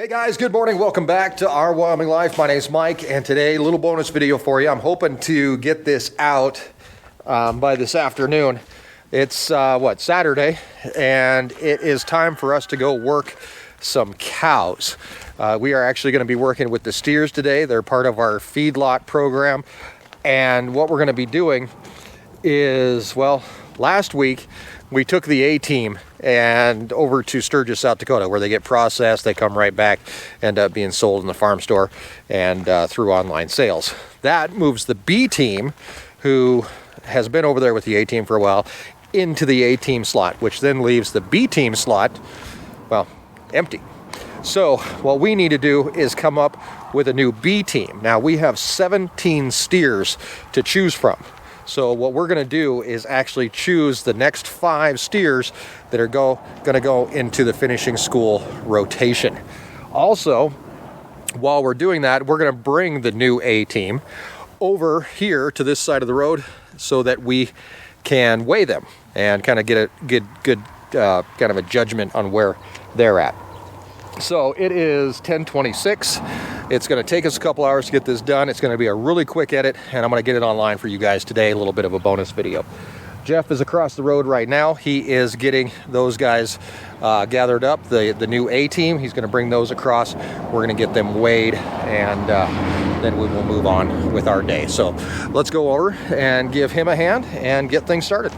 Hey guys, good morning. Welcome back to Our Wyoming Life. My name's Mike, and today, a little bonus video for you. I'm hoping to get this out by this afternoon. It's Saturday, and it is time for us to go work some cows. We are actually going to be working with the steers today. They're part of our feedlot program, and what we're going to be doing is, last week we took the A-team and over to Sturgis, South Dakota, where they get processed. They come right back, end up being sold in the farm store and through online sales. That moves the B-team, who has been over there with the A-team for a while, into the A-team slot, which then leaves the B-team slot, empty. So what we need to do is come up with a new B-team. Now we have 17 steers to choose from. So what we're going to do is actually choose the next 5 steers that are going to go into the finishing school rotation. Also, while we're doing that, we're going to bring the new A-team over here to this side of the road so that we can weigh them and kind of get a good kind of a judgment on where they're at. So it is 10:26. It's going to take us a couple hours to get this done. It's going to be a really quick edit, and I'm going to get it online for you guys today, a little bit of a bonus video. Jeff is across the road right now. He is getting those guys gathered up, the new A-team. He's going to bring those across. We're going to get them weighed, and then we will move on with our day. So let's go over and give him a hand and get things started.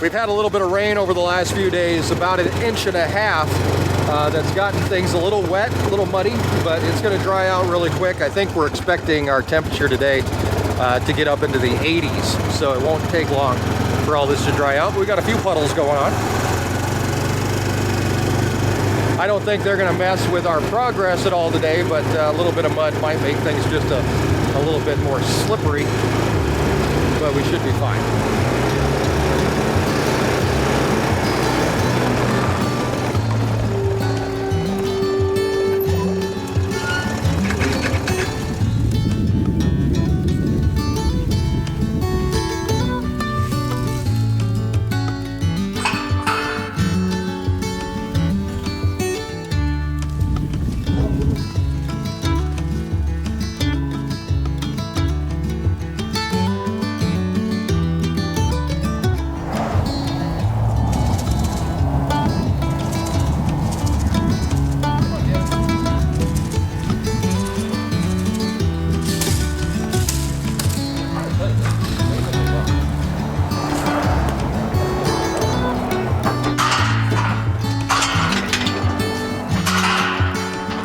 We've had a little bit of rain over the last few days, about 1.5 inches. That's gotten things a little wet, a little muddy, but it's going to dry out really quick. I think we're expecting our temperature today to get up into the 80s, so it won't take long for all this to dry out. We got a few puddles going on. I don't think they're going to mess with our progress at all today, but a little bit of mud might make things just a little bit more slippery, but we should be fine.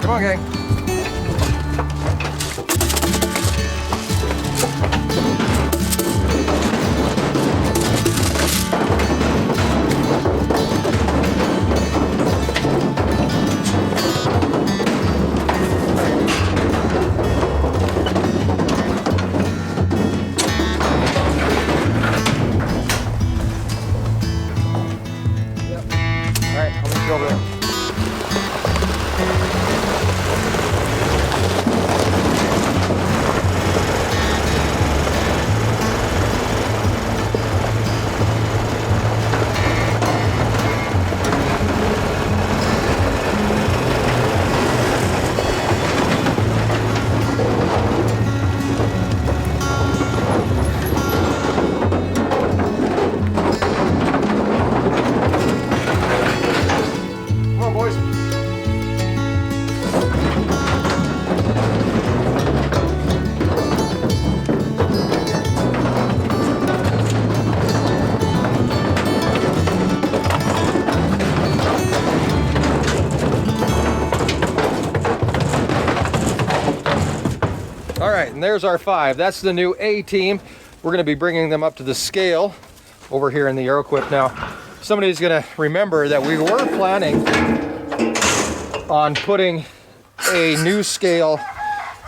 Come on, gang. Yep. All right, I'll meet you over there. All right, and there's our 5. That's the new A-team. We're going to be bringing them up to the scale over here in the Aeroquip. Now, somebody's going to remember that we were planning on putting a new scale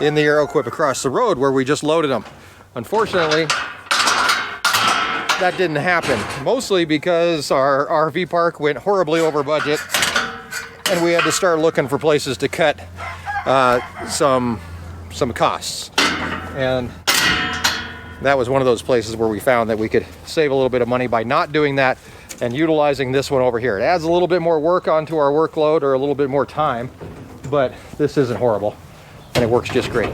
in the Aeroquip across the road where we just loaded them. Unfortunately, that didn't happen, mostly because our RV park went horribly over budget, and we had to start looking for places to cut some costs. And That was one of those places where we found that we could save a little bit of money by not doing that and utilizing this one over here. It adds a little bit more work onto our workload, or a little bit more time, but this isn't horrible and it works just great.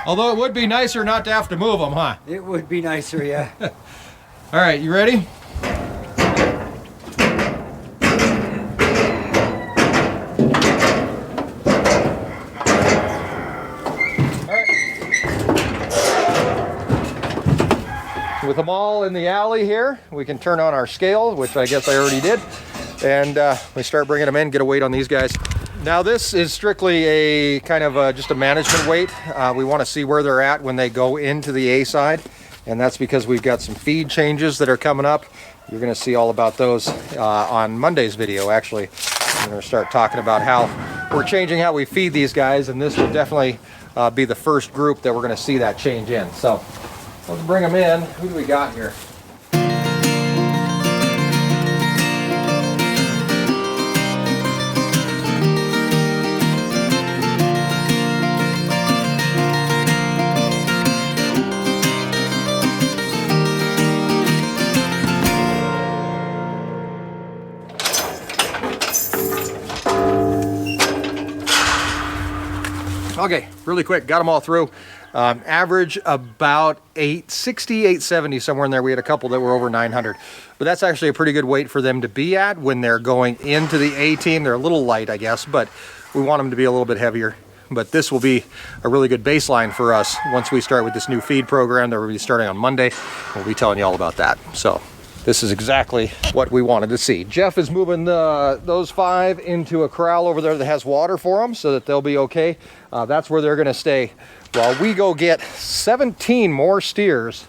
Although it would be nicer not to have to move them, huh? It would be nicer, yeah. All right, you ready? With them all in the alley here, we can turn on our scale, which I guess I already did, and we start bringing them in, get a weight on these guys. Now this is strictly a kind of just a management weight. We want to see where they're at when they go into the A side, and that's because we've got some feed changes that are coming up. You're going to see all about those on Monday's video. Actually, I'm going to start talking about how we're changing how we feed these guys, and this will definitely be the first group that we're going to see that change in. So let's bring them in. Who do we got here? Okay, really quick, got them all through. Average about 860, 870, somewhere in there. We had a couple that were over 900, but that's actually a pretty good weight for them to be at when they're going into the A team. They're a little light, I guess, but we want them to be a little bit heavier. But this will be a really good baseline for us once we start with this new feed program that we'll be starting on Monday. We'll be telling you all about that. So this is exactly what we wanted to see. Jeff is moving those 5 into a corral over there that has water for them so that they'll be okay. That's where they're gonna stay while we go get 17 more steers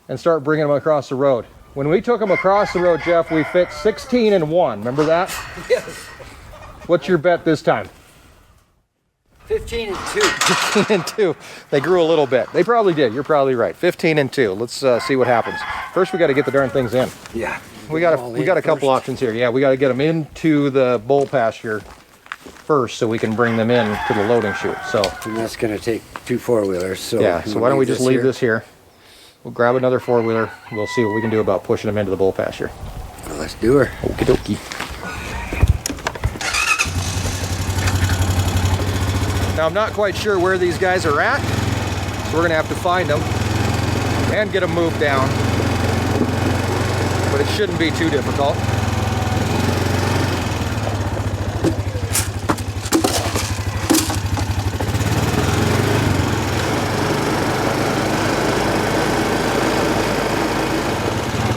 and start bringing them across the road. When we took them across the road, Jeff, we fit 16 in one. Remember that? Yes. What's your bet this time? 15 and 2. 15 and 2. They grew a little bit. They probably did. You're probably right. 15 and 2. Let's see what happens. First, we got to get the darn things in. Yeah. We got a couple options here. Yeah, we got to get them into the bull pasture first so we can bring them in to the loading chute. So, and that's going to take 2 4-wheelers. So yeah, so why don't we just leave this here? We'll grab another 4-wheeler. We'll see what we can do about pushing them into the bull pasture. Well, let's do her. Okie dokie. Now, I'm not quite sure where these guys are at, so we're going to have to find them and get them moved down. But it shouldn't be too difficult.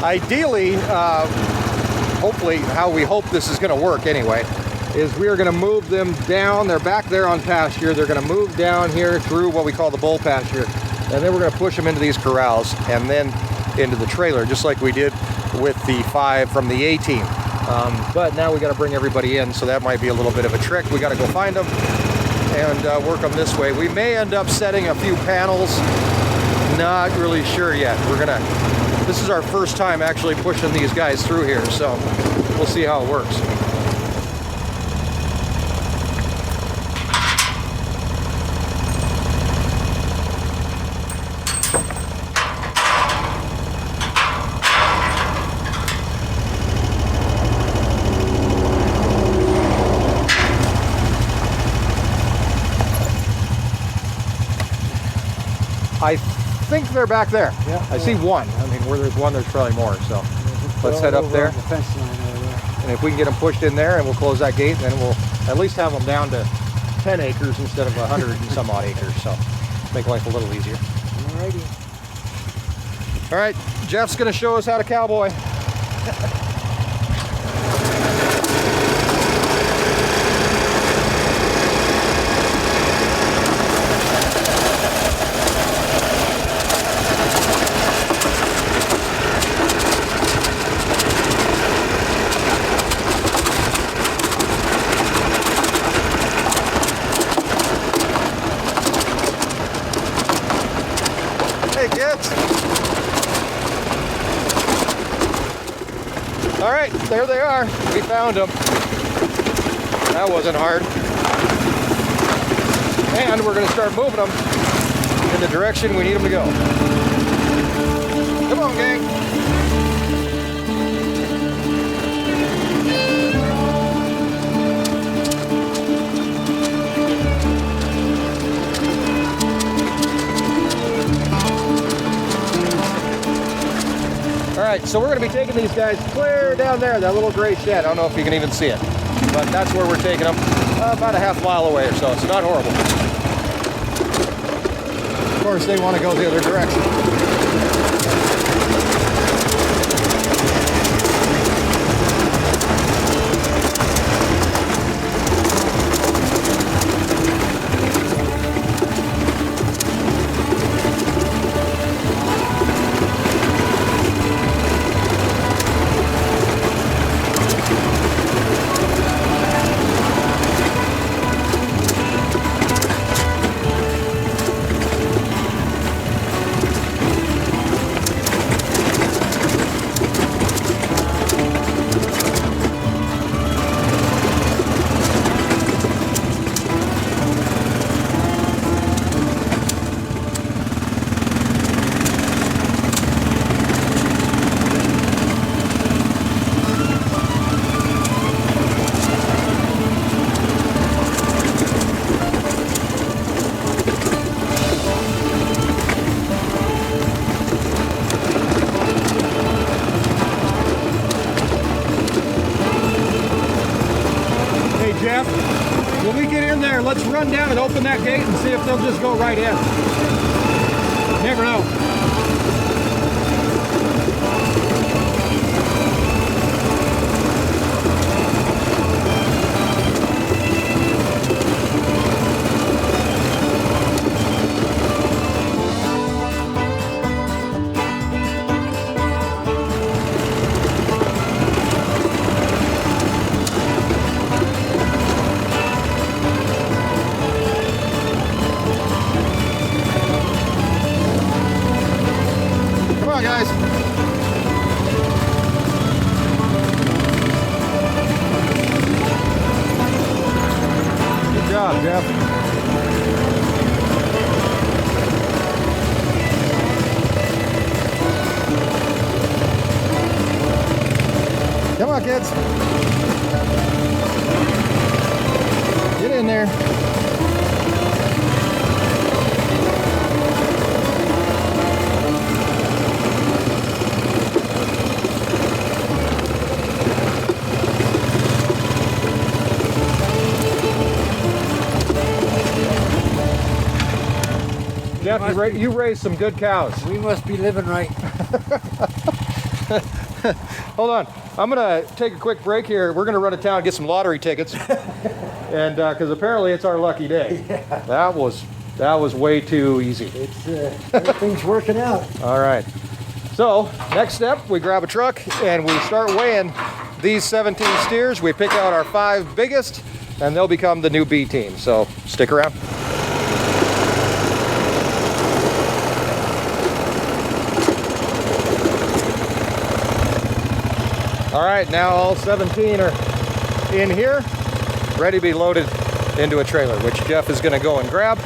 Ideally, hopefully, how we hope this is going to work anyway, is we are going to move them down. They're back there on pasture. They're going to move down here through what we call the bull pasture, and then we're going to push them into these corrals and then into the trailer, just like we did with the 5 from the A team. But now we got to bring everybody in, so that might be a little bit of a trick. We got to go find them and work them this way. We may end up setting a few panels. Not really sure yet. This is our first time actually pushing these guys through here, so we'll see how it works. I think they're back there. Yeah, I see one. I mean, where there's one, there's probably more. So let's head up there. The fence line over there. And if we can get them pushed in there, and we'll close that gate, then we'll at least have them down to 10 acres instead of 100 and some odd acres. So make life a little easier. Alrighty. All right, Jeff's going to show us how to cowboy. All right, there they are. We found them. That wasn't hard. And we're going to start moving them in the direction we need them to go. Come on, gang. All right, so we're going to be taking these guys clear down there, that little gray shed. I don't know if you can even see it, but that's where we're taking them, about a half mile away or so. It's not horrible. Of course, they want to go the other direction. Jeff, when we get in there, let's run down and open that gate and see if they'll just go right in. Never know. Guys. Good job, Jeff. Come on, kids. Get in there. Jeff, you raised some good cows. We must be living right. Hold on. I'm going to take a quick break here. We're going to run to town and get some lottery tickets. And because apparently it's our lucky day. Yeah. That was way too easy. It's everything's working out. All right. So next step, we grab a truck and we start weighing these 17 steers. We pick out our 5 biggest and they'll become the new B team. So stick around. All right, now all 17 are in here, ready to be loaded into a trailer, which Jeff is going to go and grab,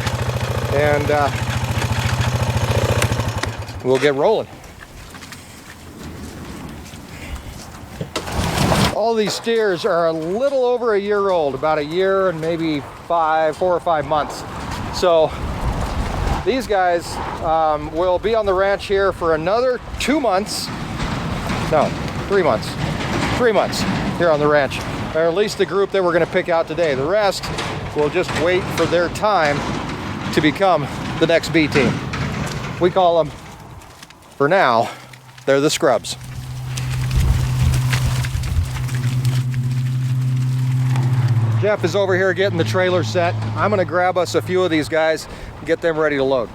and we'll get rolling. All these steers are a little over a year old, about a year and maybe 4 or 5 months. So these guys will be on the ranch here for another 2 months. No, 3 months. 3 months here on the ranch, or at least the group that we're going to pick out today. The rest will just wait for their time to become the next B team. We call them, for now, they're the scrubs. Jeff is over here getting the trailer set. I'm going to grab us a few of these guys and get them ready to load.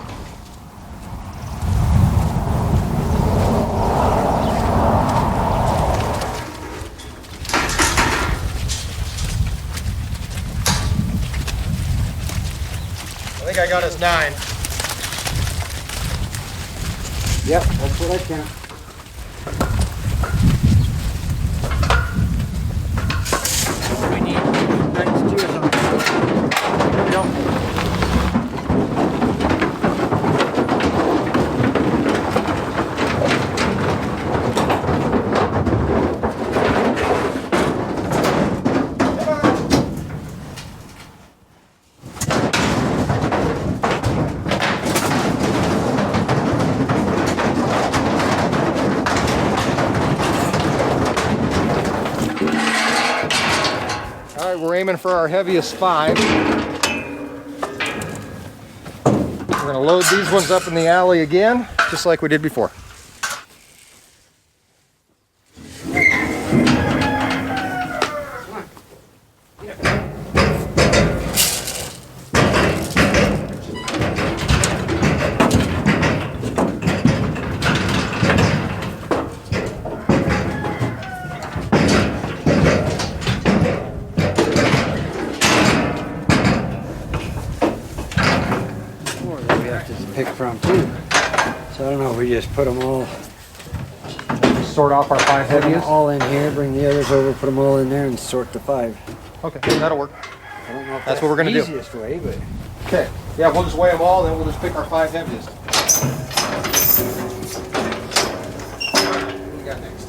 I think I got us 9. Yep, that's what I count. We need 9 steers on it. Here we go. we're aiming for our heaviest 5. We're gonna load these ones up in the alley again, just like we did before. Pick from too. So I don't know, we just put them all, Sort off our 5 put them heaviest. all in here, bring the others over, put them all in there and sort the 5. Okay, that'll work. I don't know if That's what we're gonna the do. easiest way, but Okay, yeah, we'll just weigh them all, then we'll just pick our 5 heaviest. What do we got next?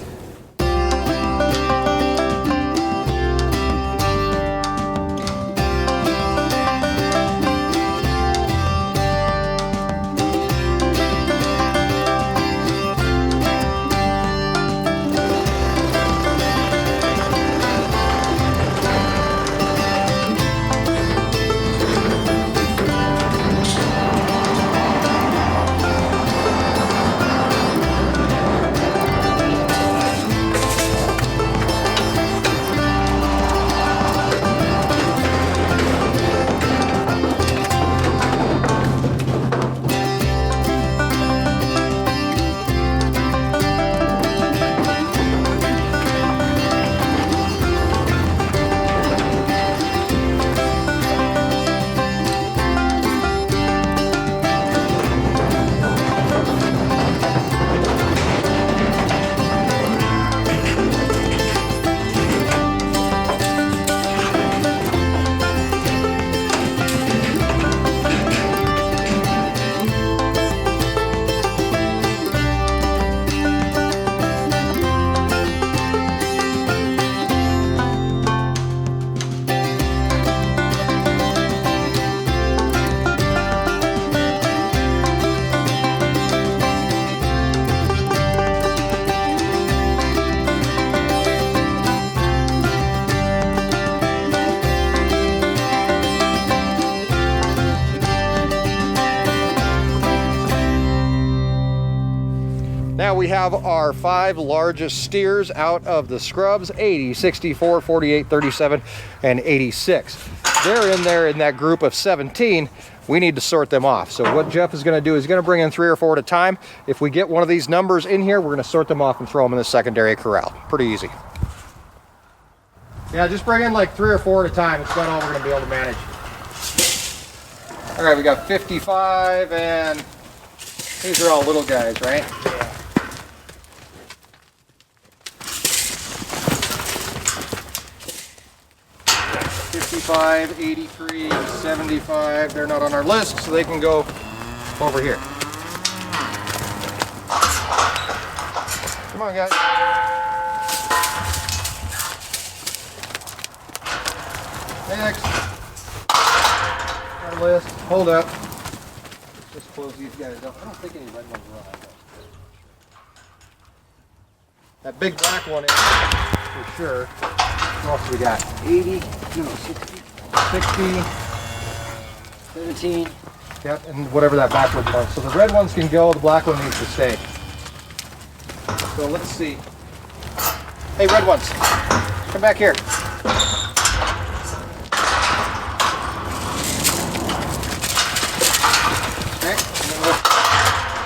Now we have our 5 largest steers out of the scrubs, 80, 64, 48, 37, and 86. They're in there in that group of 17. We need to sort them off. So what Jeff is gonna do is he's gonna bring in 3 or 4 at a time. If we get one of these numbers in here, we're gonna sort them off and throw them in the secondary corral. Pretty easy. Yeah, just bring in like 3 or 4 at a time. It's about all we're gonna be able to manage. All right, we got 55, and these are all little guys, right? yeah. 55, 83, 75, they're not on our list, so they can go over here. Come on, guys. Next. Our list. Hold up. Just close these guys up. I don't think any red ones are on. That big black one is for sure. What else we got? 80, no, 60, 60. 17. Yep, and whatever that backward one. So the red ones can go, the black one needs to stay. So let's see. Hey, red ones, come back here. Okay, and then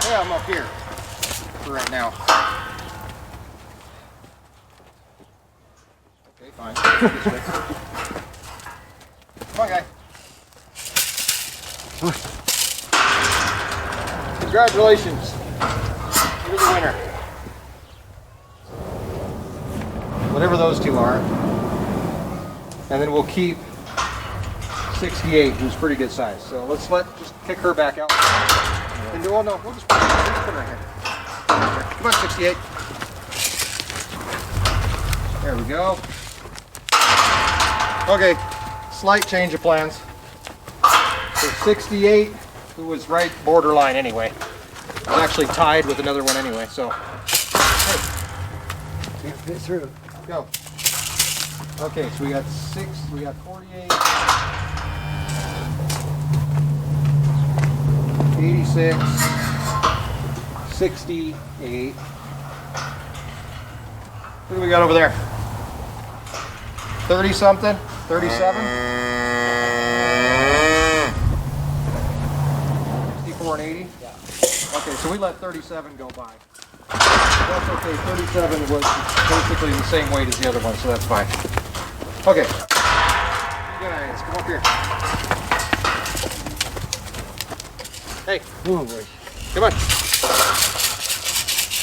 yeah, I'm up here for right now. Okay, fine. This way. Come on, guy. Congratulations. You're the winner. Whatever those 2 are. And then we'll keep 68, who's pretty good size. So let's just kick her back out. And oh no, we'll just put her right here. Come on, 68. There we go. Okay, slight change of plans. So 68, who was right borderline anyway. I was actually tied with another one anyway, so. Hey, Can't fit through. go. Okay, so we got 48, 86, 68. What do we got over there? 30 something? 37? 64 and 80? Yeah. Okay, so we let 37 go by. That's okay, 37 was basically the same weight as the other one, so that's fine. Okay. You guys, come up here. Hey. Oh boy. Come on.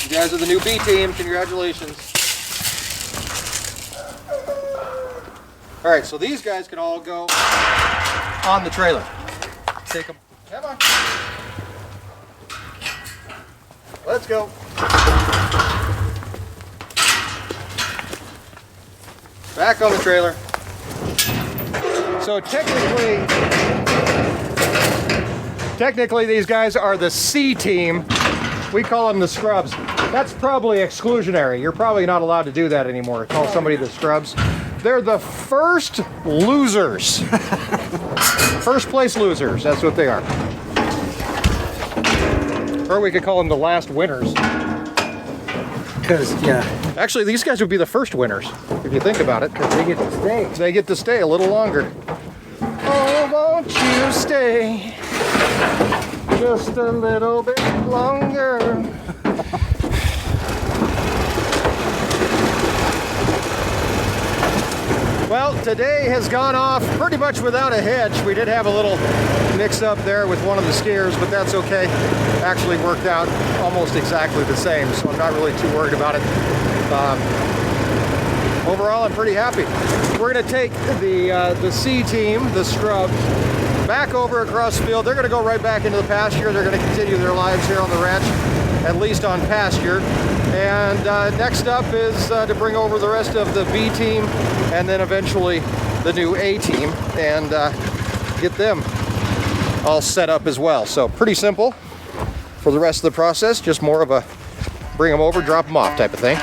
You guys are the new B team. Congratulations. All right, so these guys can all go on the trailer. Take them. Come on. Let's go. Back on the trailer. So technically these guys are the C team. We call them the scrubs. That's probably exclusionary. You're probably not allowed to do that anymore. Call somebody the scrubs. They're the first losers. First place losers, that's what they are. Or we could call them the last winners. Because, yeah. Actually, these guys would be the first winners, if you think about it. Because they get to stay. They get to stay a little longer. Oh, won't you stay just a little bit longer? Well, today has gone off pretty much without a hitch. We did have a little mix up there with one of the skiers, but that's okay. Actually worked out almost exactly the same, so I'm not really too worried about it. Overall, I'm pretty happy. We're going to take the C team, the scrubs, back over across the field. They're going to go right back into the pasture. They're going to continue their lives here on the ranch, at least on pasture. And next up is to bring over the rest of the B team and then eventually the new A team and get them all set up as well. So pretty simple for the rest of the process, just more of a bring them over, drop them off type of thing.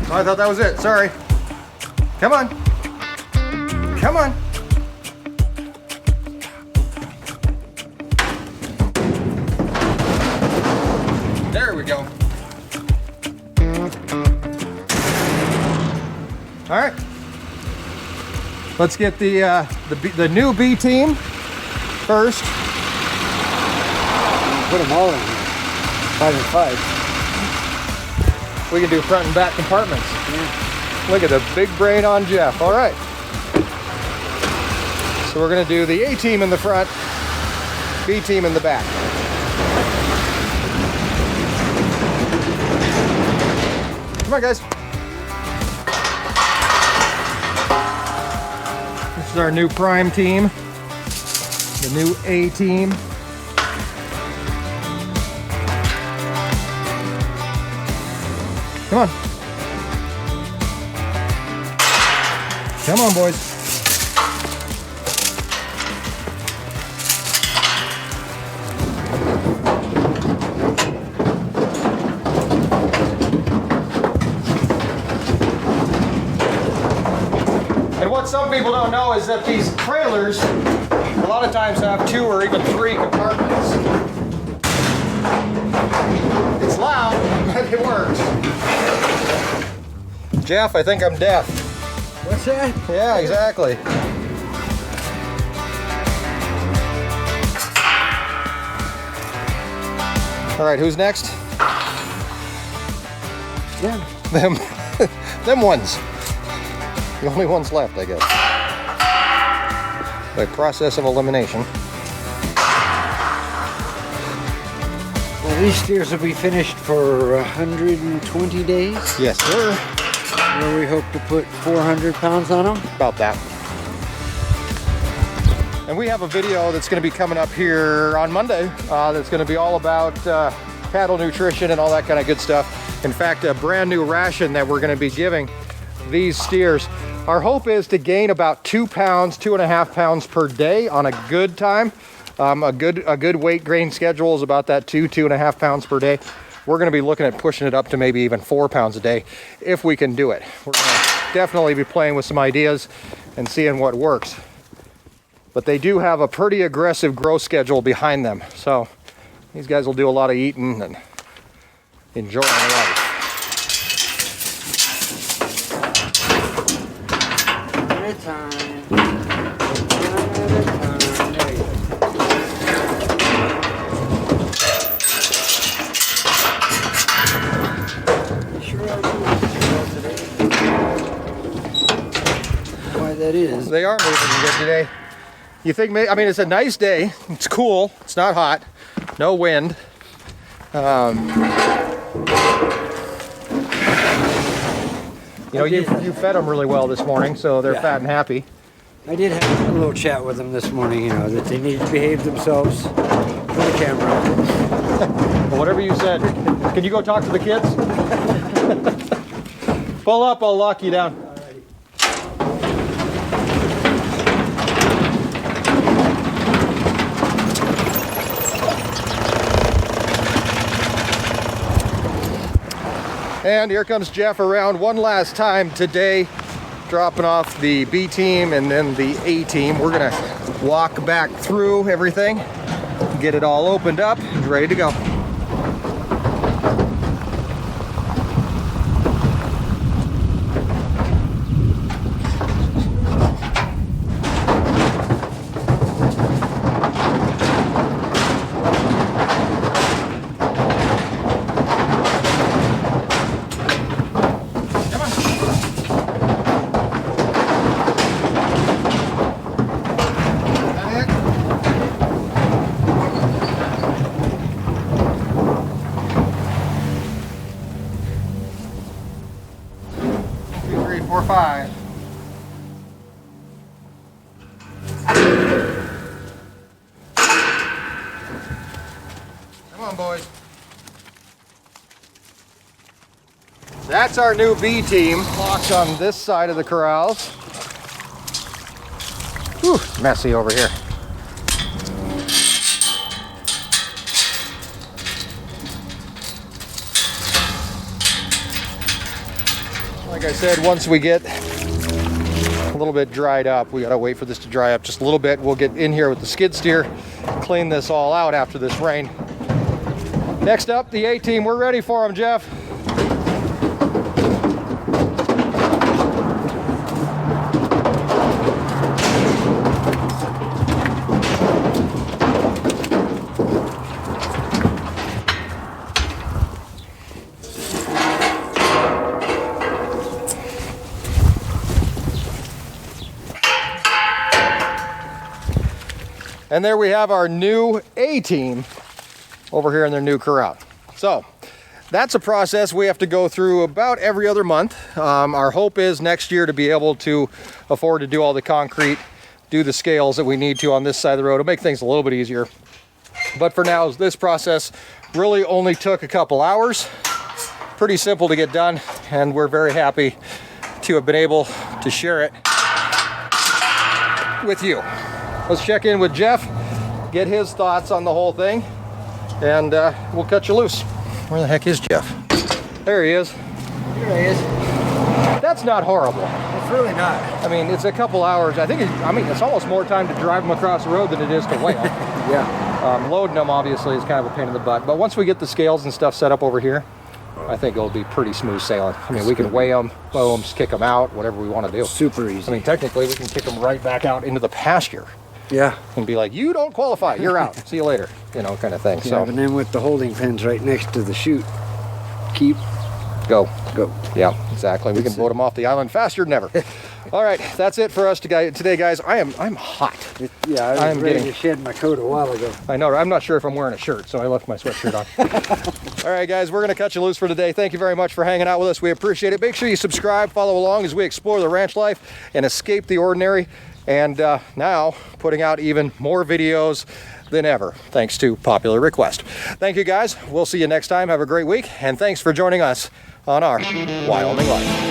Oh, I thought that was it. Sorry. Come on. Come on. There we go. All right. Let's get the new B team first. Put them all in here. 5 and 5. We can do front and back compartments. Yeah. Look at the big brain on Jeff. All right. So we're going to do the A team in the front, B team in the back. Come on, guys. This is our new prime team, the new A team. Come on. Come on, boys. And what some people don't know is that these trailers a lot of times have 2 or even 3 compartments. It's loud, but it works. Jeff, I think I'm deaf. What's that? Yeah, exactly. All right, who's next? Yeah. Them, them ones. The only ones left, I guess. By process of elimination. Well, these steers will be finished for 120 days, Yes, sir. where we hope to put 400 pounds on them. About that. And we have a video that's going to be coming up here on Monday that's going to be all about cattle nutrition and all that kind of good stuff. In fact, a brand new ration that we're going to be giving these steers. Our hope is to gain about 2 pounds, 2.5 pounds per day on a good time. A good weight gain schedule is about that 2.5 pounds per day. We're going to be looking at pushing it up to maybe even 4 pounds a day if we can do it. We're going to definitely be playing with some ideas and seeing what works. But they do have a pretty aggressive growth schedule behind them. So these guys will do a lot of eating and enjoying life. At a time. One at a time. There you go. Sure are moving today. Why that is. They are moving good today. You think, I mean, it's a nice day. It's cool. It's not hot. No wind. You know, you fed them really well this morning, so they're fat and happy. I did have a little chat with them this morning, you know, that they need to behave themselves for the camera. Well, whatever you said. Can you go talk to the kids? Pull up, I'll lock you down. And here comes Jeff around one last time today, dropping off the B team and then the A team. We're gonna walk back through everything, get it all opened up and ready to go. Five. Come on, boys. That's our new B team. Locked on this side of the corrals. Whew, messy over here. Like I said, once we get a little bit dried up, we gotta wait for this to dry up just a little bit. We'll get in here with the skid steer, clean this all out after this rain. Next up, the A team. We're ready for them, Jeff. And there we have our new A team over here in their new corral. So that's a process we have to go through about every other month. Our hope is next year to be able to afford to do all the concrete, do the scales that we need to on this side of the road. It'll make things a little bit easier. But for now, this process really only took a couple hours. Pretty simple to get done, and we're very happy to have been able to share it with you. Let's check in with Jeff, get his thoughts on the whole thing, and we'll cut you loose. Where the heck is Jeff? There he is. Here he is. That's not horrible. It's really not. I mean, it's a couple hours. I think, it's almost more time to drive them across the road than it is to weigh them. Yeah. Loading them, obviously, is kind of a pain in the butt. But once we get the scales and stuff set up over here, I think it'll be pretty smooth sailing. I mean, we can weigh them, boom, kick them out, whatever we want to do. Super easy. I mean, technically, we can kick them right back out into the pasture Yeah. and be like, you don't qualify, you're out, see you later, you know, kind of thing. Yeah, So and then with the holding pens right next to the chute, keep, go. go. Yeah, exactly. We can vote them off the island faster than ever. All right, that's it for us today, guys. I'm hot. Yeah, I I'm was ready getting- to shed my coat a while ago. I know. I'm not sure if I'm wearing a shirt, so I left my sweatshirt on. All right, guys, we're going to cut you loose for today. Thank you very much for hanging out with us. We appreciate it. Make sure you subscribe, follow along as we explore the ranch life and escape the ordinary. And now putting out even more videos than ever, thanks to popular request. Thank you, guys. We'll see you next time. Have a great week, and thanks for joining us on Our Wyoming Life.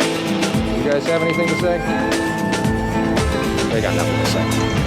You guys have anything to say? They got nothing to say.